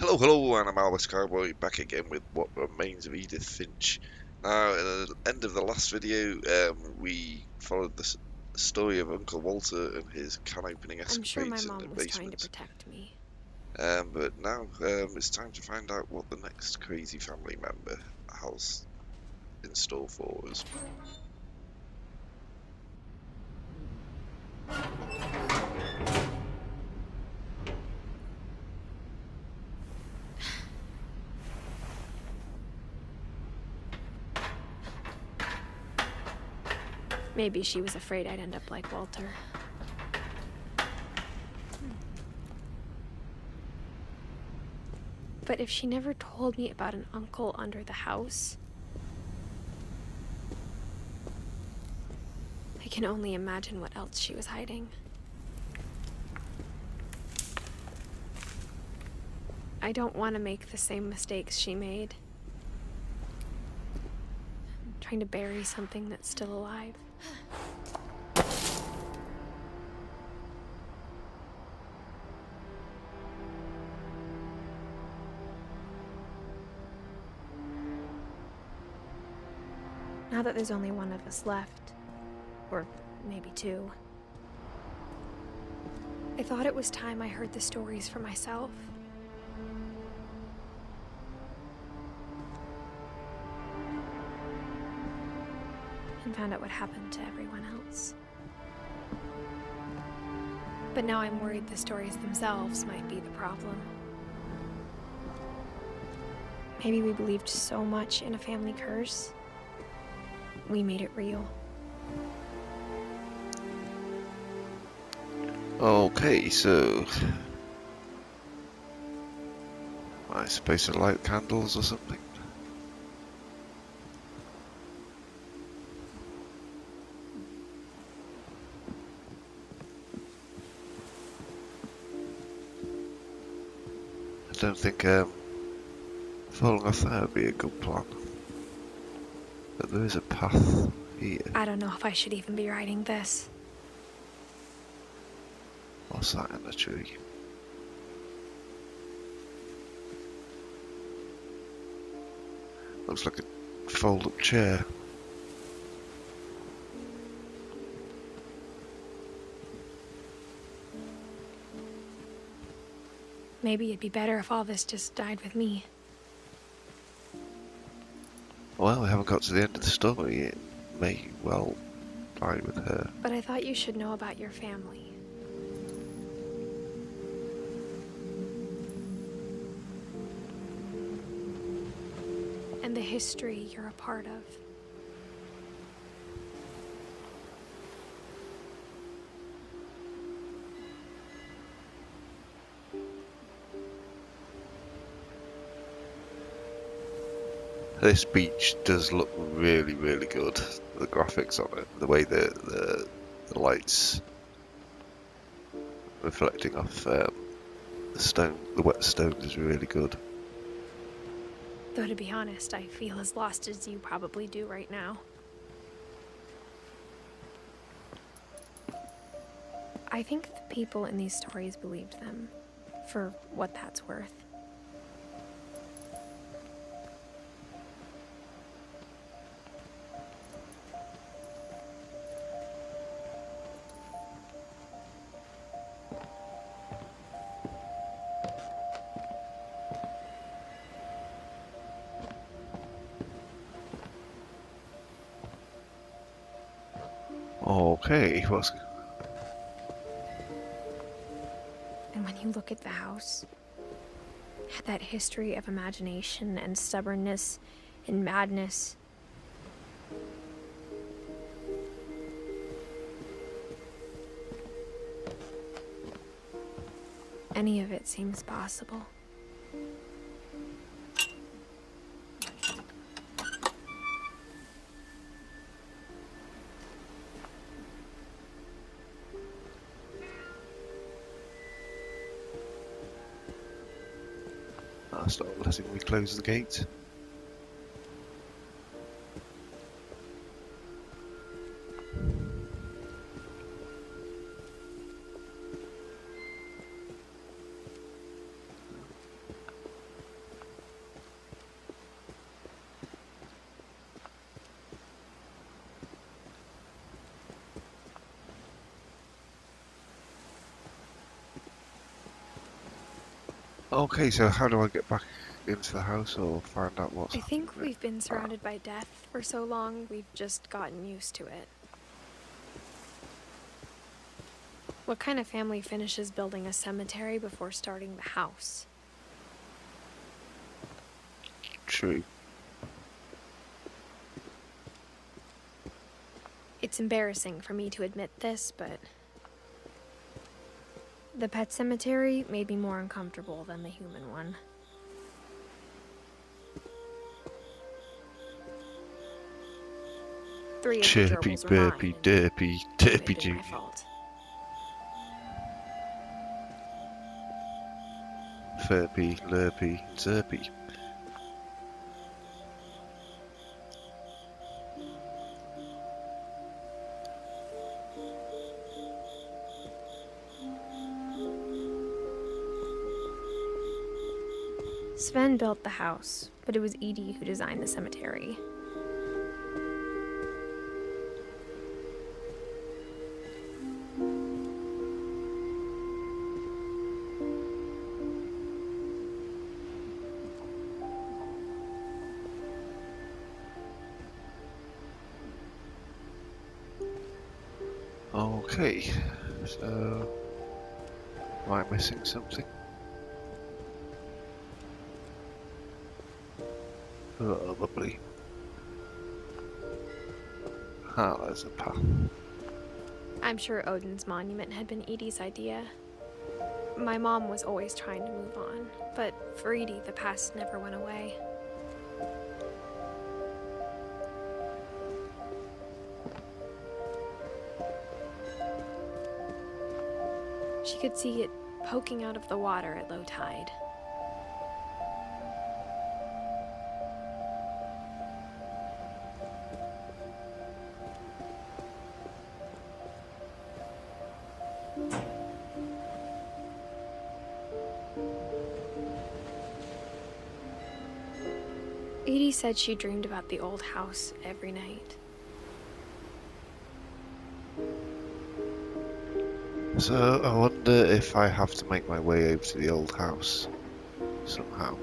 Hello, hello, and I'm MildWestCowboy back again with what remains of Edith Finch. Now, at the end of the last video, we followed the story of Uncle Walter and his can opening I'm sure my escapades in the mom was trying to basement. protect me. But now it's time to find out what the next crazy family member has in store for us. Maybe she was afraid I'd end up like Walter. But if she never told me about an uncle under the house, I can only imagine what else she was hiding. I don't want to make the same mistakes she made. Trying to bury something that's still alive. Now that there's only one of us left, or maybe two, I thought it was time I heard the stories for myself. And found out what happened to everyone else. But now I'm worried the stories themselves might be the problem. Maybe we believed so much in a family curse, we made it real. Okay, so am I supposed to light candles or something? I don't think falling off there would be a good plan. But there is a path here. I don't know if I should even be writing this. What's that in the tree? Looks like a fold-up chair. Maybe it'd be better if all this just died with me. Well, we haven't got to the end of the story. It may well die with her. But I thought you should know about your family. And the history you're a part of. This beach does look really, really good. The graphics on it, the way the lights reflecting off the stone, the wet stones is really good. Though to be honest, I feel as lost as you probably do right now. I think the people in these stories believed them, for what that's worth. Okay, what's... And when you look at the house, it had that history of imagination and stubbornness and madness. Any of it seems possible. That's not letting me close the gate. Okay, so how do I get back into the house or find out what's I think happening? we've been surrounded by death for so long, we've just gotten used to it. What kind of family finishes building a cemetery before starting the house? True. It's embarrassing for me to admit this, but the pet cemetery made me more uncomfortable than the human one. Three of the Chirpy, gerbils were burpy, mine, and derpy, it may have derpy been my junior. fault. Furpy, lurpy, zerpy. Sven built the house, but it was Edie who designed the cemetery. Okay, so am I missing something? Probably. Ah, there's a path. I'm sure Odin's monument had been Edie's idea. My mom was always trying to move on, but for Edie, the past never went away. She could see it poking out of the water at low tide. Edie said she dreamed about the old house every night. So I wonder if I have to make my way over to the old house somehow.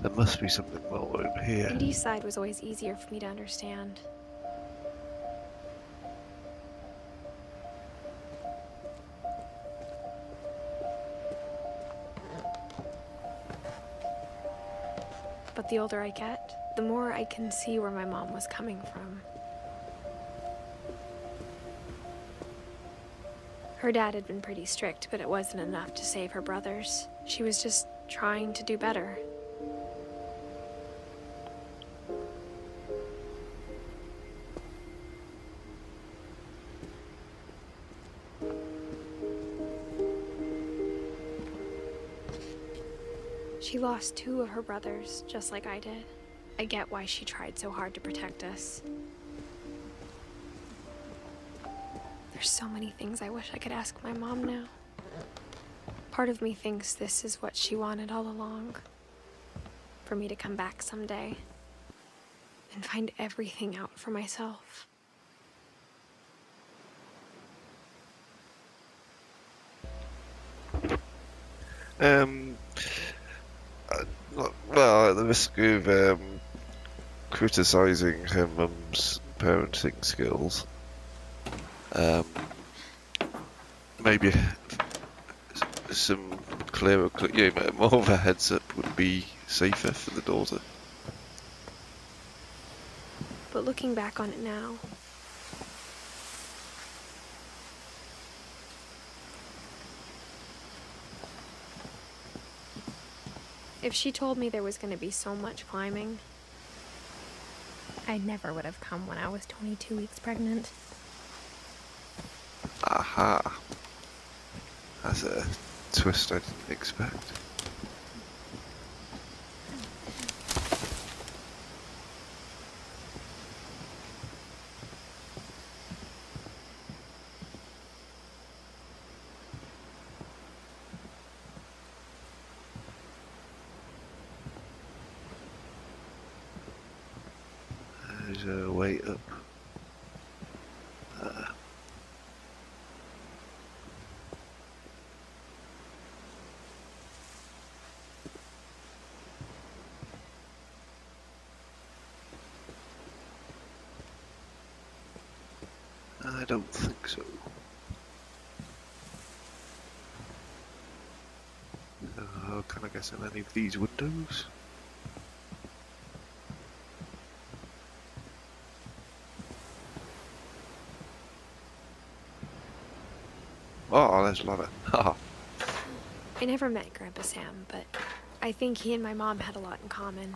There must be something more over here. Edie's side was always easier for me to understand. But the older I get, the more I can see where my mom was coming from. Her dad had been pretty strict, but it wasn't enough to save her brothers. She was just trying to do better. She lost 2 of her brothers, just like I did. I get why she tried so hard to protect us. There's so many things I wish I could ask my mom now. Part of me thinks this is what she wanted all along. For me to come back someday and find everything out for myself. Well, at the risk of criticising her mum's parenting skills, maybe some clearer, more of a heads up would be safer for the daughter. But looking back on it now, if she told me there was going to be so much climbing, I never would have come when I was 22 weeks pregnant. Aha. That's a twist I didn't expect. There's a way up. I don't think so. Can I guess in any of these windows? Oh, there's a ladder. Haha. I never met Grandpa Sam, but I think he and my mom had a lot in common.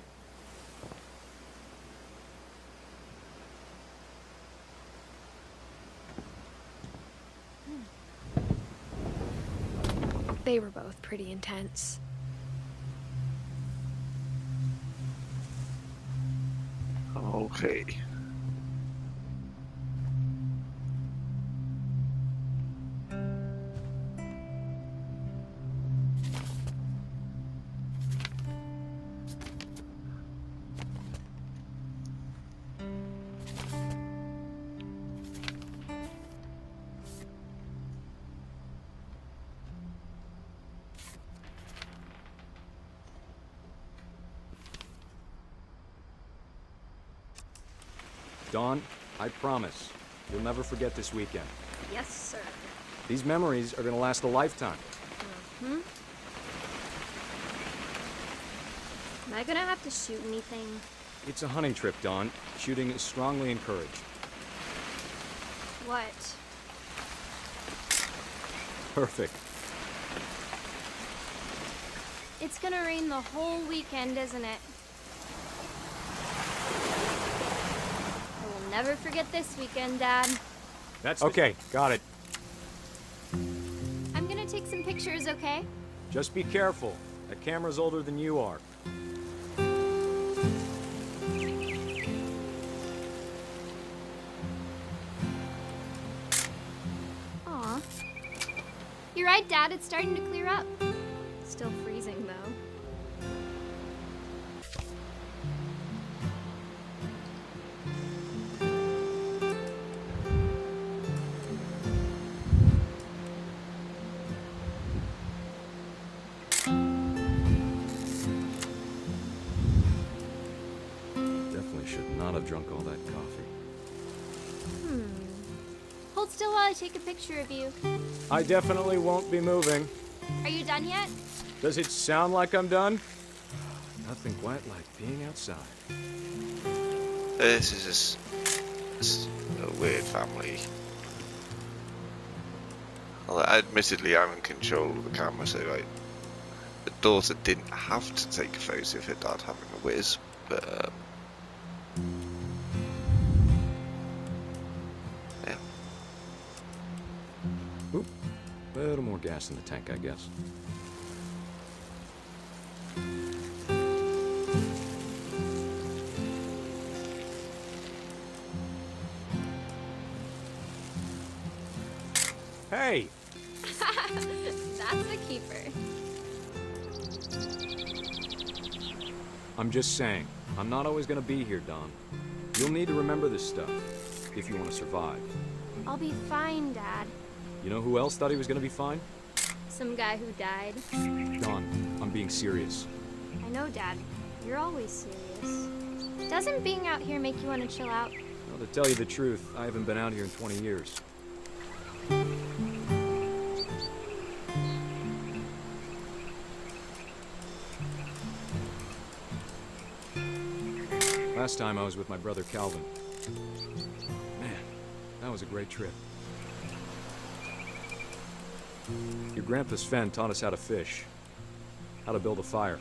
They were both pretty intense. Okay. Dawn, I promise, you'll never forget this weekend. Yes, sir. These memories are gonna last a lifetime. Am I gonna have to shoot anything? It's a hunting trip, Dawn. Shooting is strongly encouraged. What? Perfect. It's gonna rain the whole weekend, isn't it? I will never forget this weekend, Dad. That's okay, got it. I'm gonna take some pictures, okay? Just be careful. That camera's older than you are. Aw. You're right, Dad, it's starting to clear up. Still freezing, though. Definitely should not have drunk all that coffee. Hold still while I take a picture of you. I definitely won't be moving. Are you done yet? Does it sound like I'm done? Nothing quite like being outside. This is just a weird family. Well, admittedly, I'm in control of the camera, so like, the daughter didn't have to take a photo of her dad having a whiz, but yeah. Oop. A little more gas in the tank, I guess. Hey! That's a keeper. I'm just saying, I'm not always gonna be here, Don. You'll need to remember this stuff, if you want to survive. I'll be fine, Dad. You know who else thought he was gonna be fine? Some guy who died. Don, I'm being serious. I know, Dad. You're always serious. Doesn't being out here make you want to chill out? Well, to tell you the truth, I haven't been out here in 20 years. Last time I was with my brother Calvin. Man, that was a great trip. Your grandpa Sven taught us how to fish, how to build a fire.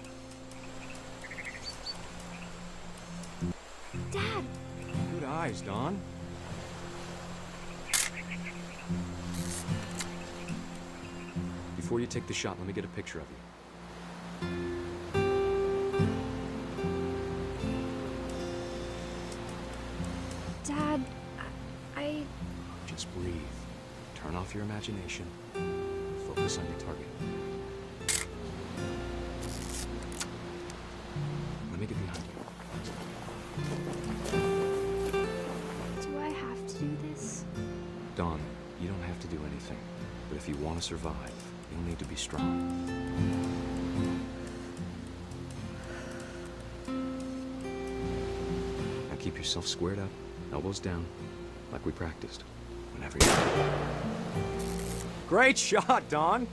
Dad! Good eyes, Don. You Before you take the shot, let me get a picture of you. Dad, I... Just breathe. Turn off your imagination. Focus on your target. Let me get behind you. Do I have to do this? Dawn, you don't have to do anything. But if you want to survive, you'll need to be strong. Now keep yourself squared up, elbows down, like we practiced. Whenever you're ready. Great shot, Dawn!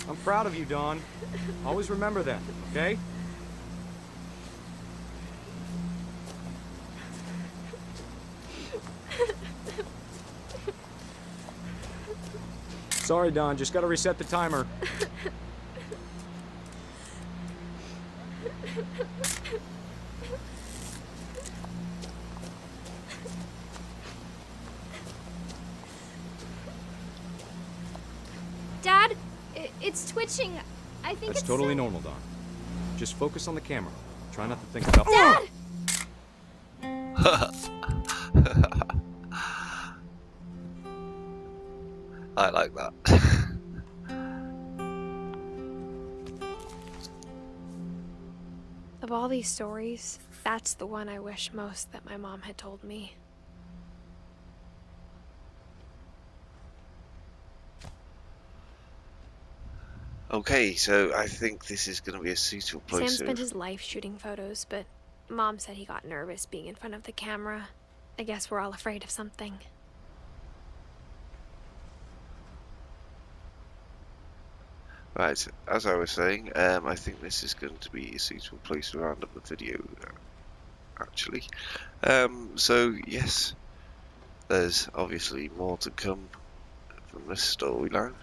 I'm proud of you, Dawn. Always remember that, okay? Sorry, Dawn. Just gotta reset the timer. Dad, it's twitching. I think That's it's totally normal, Dawn. Just focus on the camera. Try not to think about... Dad! I like that. Of all these stories, that's the one I wish most that my mom had told me. Okay, so I think this is going to be a suitable place. Sam spent his life shooting photos, but Mom said he got nervous being in front of the camera. I guess we're all afraid of something. Right, as I was saying, I think this is going to be a suitable place to round up the video, actually. So, yes, there's obviously more to come from this storyline.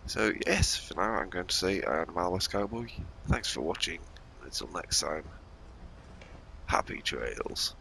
So, yes, for now I'm going to say I am MildWestCowboy. Thanks for watching. Until next time, happy trails.